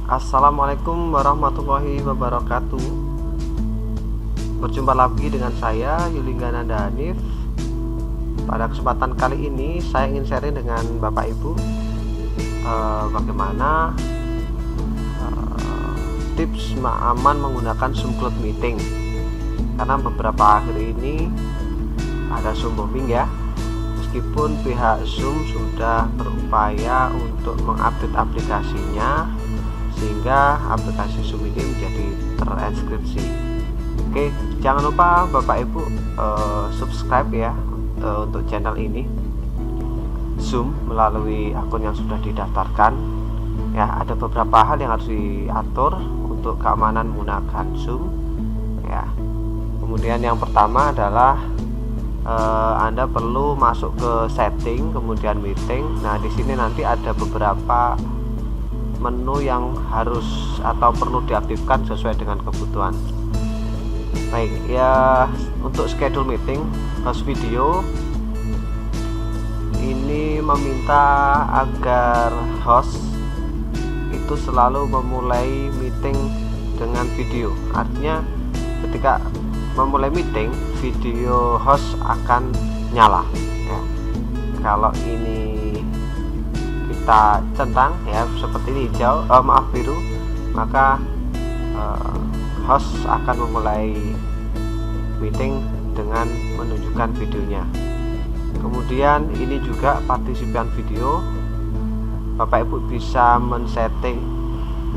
Assalamualaikum warahmatullahi wabarakatuh. Berjumpa lagi dengan saya Yulingananda Hanif. Pada kesempatan kali ini saya ingin sharing dengan Bapak Ibu bagaimana tips aman menggunakan Zoom Cloud Meeting. Karena beberapa akhir ini ada Zoom bombing ya. Meskipun pihak Zoom sudah berupaya untuk mengupdate aplikasinya sehingga aplikasi Zoom ini menjadi terenkripsi. Oke, jangan lupa Bapak Ibu subscribe ya untuk channel ini Zoom melalui akun yang sudah didaftarkan. Ya, ada beberapa hal yang harus diatur untuk keamanan menggunakan Zoom. Ya, kemudian yang pertama adalah Anda perlu masuk ke setting, kemudian meeting. Nah, di sini nanti ada beberapa menu yang harus atau perlu diaktifkan sesuai dengan kebutuhan. Baik ya, untuk schedule meeting, host video ini meminta agar host itu selalu memulai meeting dengan video. Artinya ketika memulai meeting, video host akan nyala ya. Kalau ini kita centang ya seperti ini hijau, biru, maka host akan memulai meeting dengan menunjukkan videonya. Kemudian ini juga partisipan video, Bapak Ibu bisa men-setting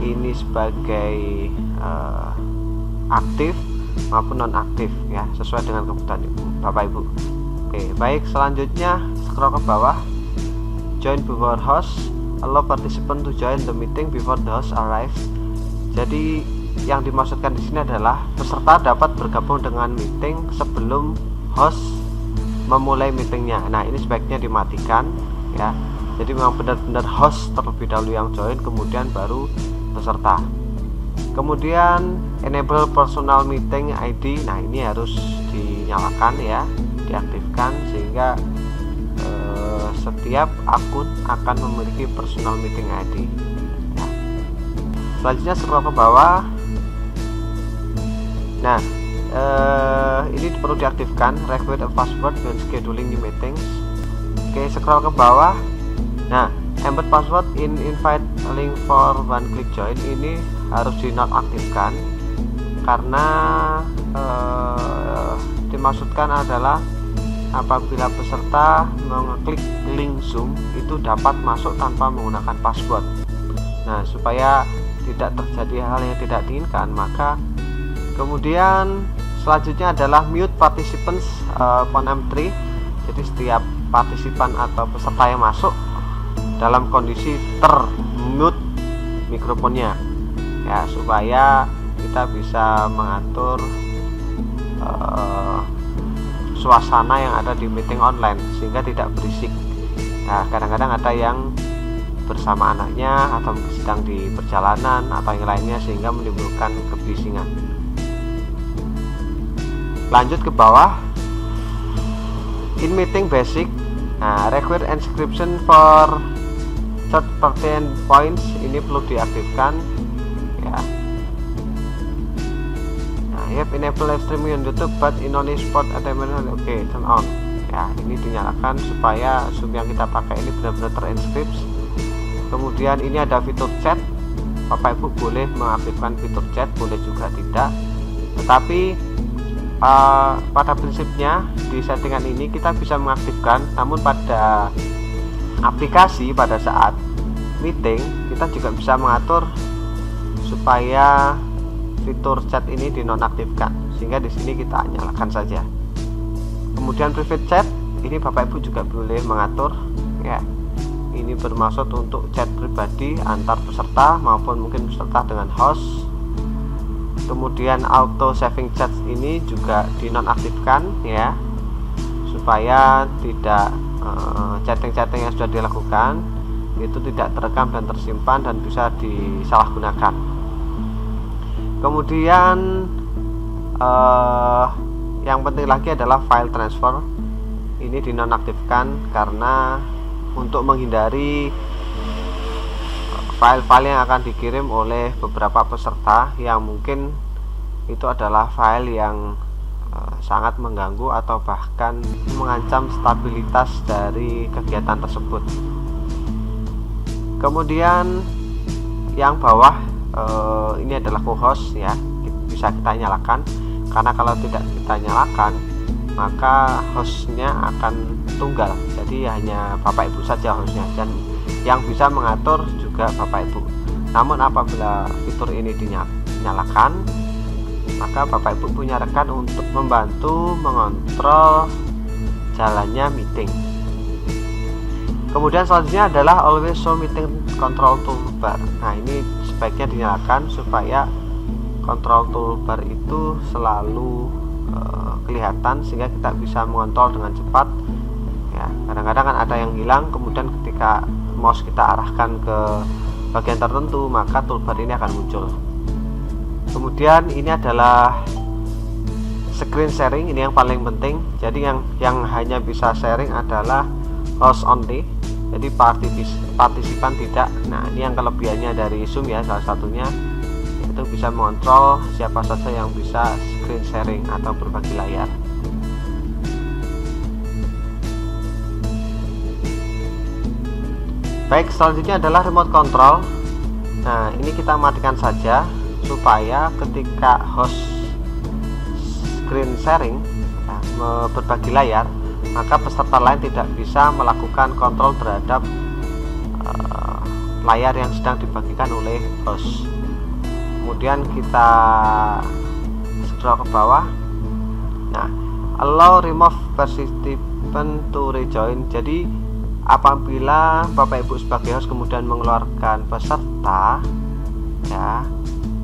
ini sebagai aktif maupun non-aktif ya, sesuai dengan kebutuhan Bapak Ibu. Oke, baik, selanjutnya scroll ke bawah. Join before host, allow participant to join the meeting before the host arrives. Jadi yang dimaksudkan di sini adalah peserta dapat bergabung dengan meeting sebelum host memulai meetingnya. Nah, ini sebaiknya dimatikan ya. Jadi memang benar-benar host terlebih dahulu yang join, kemudian baru peserta. Kemudian enable personal meeting ID. Nah, ini harus dinyalakan ya, diaktifkan sehingga setiap akun akan memiliki personal meeting ID ya. Selanjutnya scroll ke bawah. Nah, ini perlu diaktifkan require a password when scheduling new meetings. Oke, scroll ke bawah. Nah, embed password in invite link for one click join ini harus dinonaktifkan karena dimaksudkan adalah apabila peserta mengeklik link Zoom itu dapat masuk tanpa menggunakan password. Nah, supaya tidak terjadi hal yang tidak diinginkan, maka kemudian selanjutnya adalah mute participants upon entry. Jadi setiap partisipan atau peserta yang masuk dalam kondisi termute mikrofonnya ya, supaya kita bisa mengatur suasana yang ada di meeting online sehingga tidak berisik. Nah, kadang-kadang ada yang bersama anaknya atau sedang di perjalanan atau yang lainnya sehingga menimbulkan kebisingan. Lanjut ke bawah. In meeting basic. Nah, require encryption for third party endpoints ini perlu diaktifkan ya. Have enable live streaming on YouTube but in only spot entertainment. Oke, turn on ya, ini dinyalakan supaya Zoom yang kita pakai ini benar-benar terenkripsi. Kemudian ini ada fitur chat. Bapak Ibu boleh mengaktifkan fitur chat, boleh juga tidak, tetapi pada prinsipnya di settingan ini kita bisa mengaktifkan, namun pada aplikasi pada saat meeting kita juga bisa mengatur supaya fitur chat ini dinonaktifkan, sehingga di sini kita nyalakan saja. Kemudian private chat ini Bapak Ibu juga boleh mengatur ya. Ini bermaksud untuk chat pribadi antar peserta maupun mungkin peserta dengan host. Kemudian auto saving chat ini juga dinonaktifkan ya, supaya tidak chatting-chatting yang sudah dilakukan itu tidak terekam dan tersimpan dan bisa disalahgunakan. Kemudian yang penting lagi adalah file transfer. Ini dinonaktifkan karena untuk menghindari file-file yang akan dikirim oleh beberapa peserta yang mungkin itu adalah file yang sangat mengganggu atau bahkan mengancam stabilitas dari kegiatan tersebut. Kemudian yang bawah ini adalah co-host ya, bisa kita nyalakan, karena kalau tidak kita nyalakan maka hostnya akan tunggal, jadi hanya Bapak Ibu saja hostnya, dan yang bisa mengatur juga Bapak Ibu. Namun apabila fitur ini dinyalakan, maka Bapak Ibu punya rekan untuk membantu mengontrol jalannya meeting. Kemudian selanjutnya adalah always show meeting control toolbar. Nah, ini sebaiknya dinyalakan supaya control toolbar itu selalu kelihatan sehingga kita bisa mengontrol dengan cepat. Ya, kadang-kadang kan ada yang hilang, kemudian ketika mouse kita arahkan ke bagian tertentu maka toolbar ini akan muncul. Kemudian ini adalah screen sharing, ini yang paling penting. Jadi yang hanya bisa sharing adalah host only, jadi partisipan tidak. Nah, ini yang kelebihannya dari Zoom ya, salah satunya yaitu bisa mengontrol siapa saja yang bisa screen sharing atau berbagi layar. Baik, selanjutnya adalah remote control. Nah, ini kita matikan saja supaya ketika host screen sharing berbagi layar, maka peserta lain tidak bisa melakukan kontrol terhadap layar yang sedang dibagikan oleh host. Kemudian kita scroll ke bawah. Nah, allow remove participant to rejoin. Jadi apabila Bapak Ibu sebagai host kemudian mengeluarkan peserta, ya,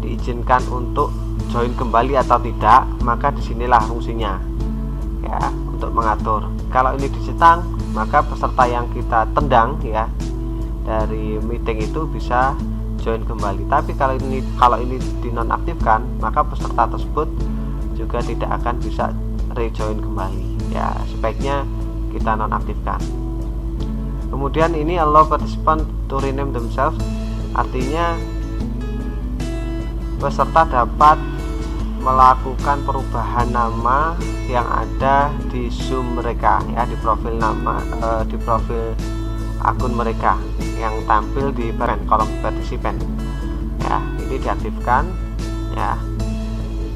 diizinkan untuk join kembali atau tidak, maka disinilah fungsinya ya, untuk mengatur. Kalau ini dicetang, maka peserta yang kita tendang ya dari meeting itu bisa join kembali. Tapi kalau ini dinonaktifkan, maka peserta tersebut juga tidak akan bisa rejoin kembali. Ya, sebaiknya kita nonaktifkan. Kemudian ini allow participant to rename themselves, artinya peserta dapat melakukan perubahan nama yang ada di Zoom mereka ya, di profil nama di profil akun mereka yang tampil di kolom partisipan ya. Ini diaktifkan ya.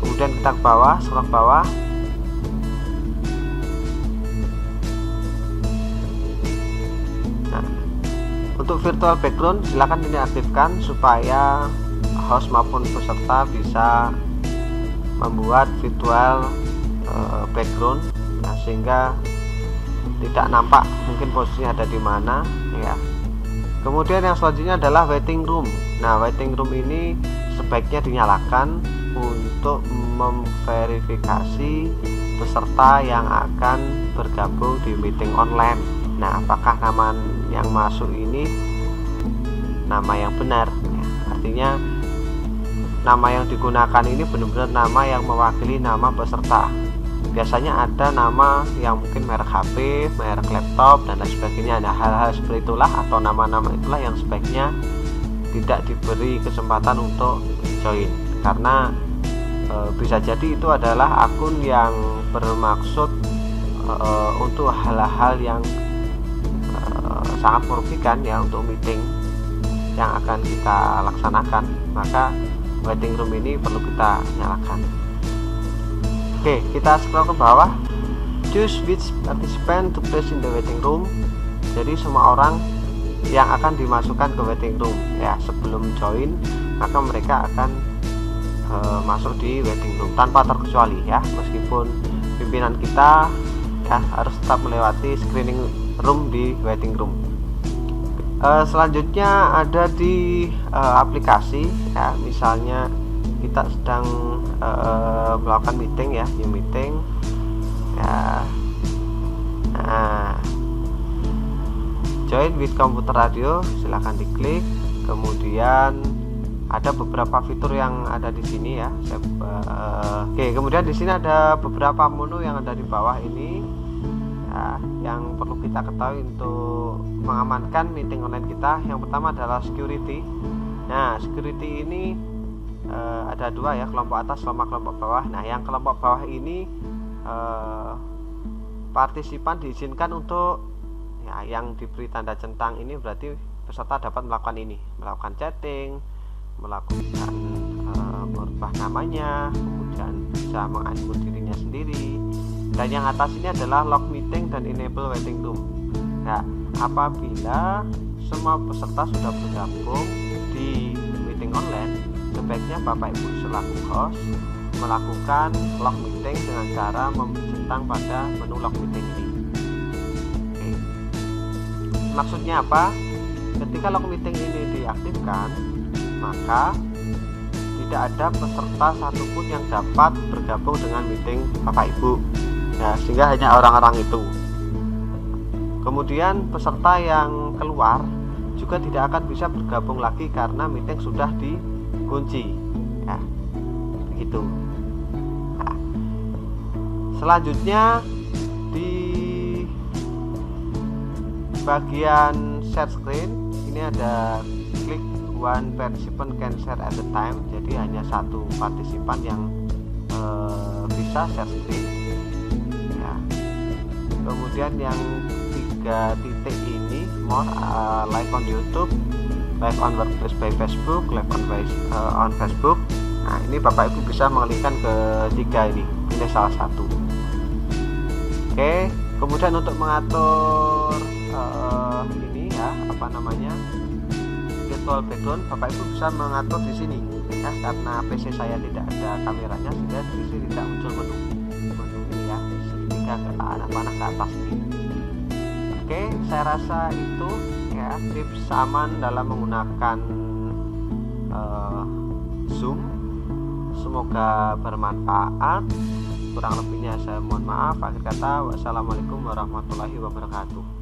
Kemudian kita ke bawah, scroll ke bawah. Nah, untuk virtual background silakan diaktifkan supaya host maupun peserta bisa membuat virtual background ya, sehingga tidak nampak mungkin posisinya ada di mana ya. Kemudian yang selanjutnya adalah waiting room. Nah, waiting room ini sebaiknya dinyalakan untuk memverifikasi peserta yang akan bergabung di meeting online. Nah, apakah nama yang masuk ini nama yang benar ya. Artinya nama yang digunakan ini benar-benar nama yang mewakili nama peserta. Biasanya ada nama yang mungkin merek HP, merek laptop, dan lain sebagainya. Nah, hal-hal seperti itulah atau nama-nama itulah yang sebaiknya tidak diberi kesempatan untuk join, karena bisa jadi itu adalah akun yang bermaksud untuk hal-hal yang sangat merugikan ya untuk meeting yang akan kita laksanakan. Maka waiting room ini perlu kita nyalakan. Oke, kita scroll ke bawah. Choose which participant to place in the waiting room. Jadi semua orang yang akan dimasukkan ke waiting room ya, sebelum join maka mereka akan masuk di waiting room tanpa terkecuali ya, meskipun pimpinan kita ya harus tetap melewati screening room di waiting room. Selanjutnya ada di aplikasi ya, misalnya kita sedang melakukan meeting ya, new meeting ya. Nah, join with computer radio silahkan diklik. Kemudian ada beberapa fitur yang ada di sini ya. Oke, kemudian di sini ada beberapa menu yang ada di bawah ini. Nah, yang perlu kita ketahui untuk mengamankan meeting online kita, yang pertama adalah security. Nah, security ini ada dua ya, kelompok atas sama kelompok bawah. Nah, yang kelompok bawah ini partisipan diizinkan untuk ya, yang diberi tanda centang ini berarti peserta dapat melakukan ini, melakukan chatting, melakukan merubah namanya, kemudian bisa mengatur dirinya sendiri. Dan yang atas ini adalah log meeting dan enable waiting room. Nah, apabila semua peserta sudah bergabung di meeting online, sebaiknya Bapak Ibu selaku host melakukan log meeting dengan cara memberi centang pada menu log meeting ini. Oke. Maksudnya apa? Ketika log meeting ini diaktifkan, maka tidak ada peserta satupun yang dapat bergabung dengan meeting Bapak Ibu. Ya, sehingga hanya orang-orang itu. Kemudian peserta yang keluar juga tidak akan bisa bergabung lagi karena meeting sudah dikunci. Ya, begitu. Nah, selanjutnya di bagian share screen ini ada klik one participant can share at a time. Jadi hanya satu partisipan yang bisa share screen. Kemudian yang 3 titik ini more live on YouTube, live on Workplace by Facebook, live on Facebook. Nah, ini Bapak Ibu bisa mengalihkan ke 3 ini. Pilih salah satu. Oke, kemudian untuk mengatur ini ya, virtual background, Bapak Ibu bisa mengatur di sini. Ya, karena PC saya tidak ada kameranya sehingga di sini tidak muncul menu ini ya. Ke panah ke atas ini. Oke, saya rasa itu ya tips aman dalam menggunakan Zoom. Semoga bermanfaat. Kurang lebihnya saya mohon maaf. Akhir kata, wassalamualaikum warahmatullahi wabarakatuh.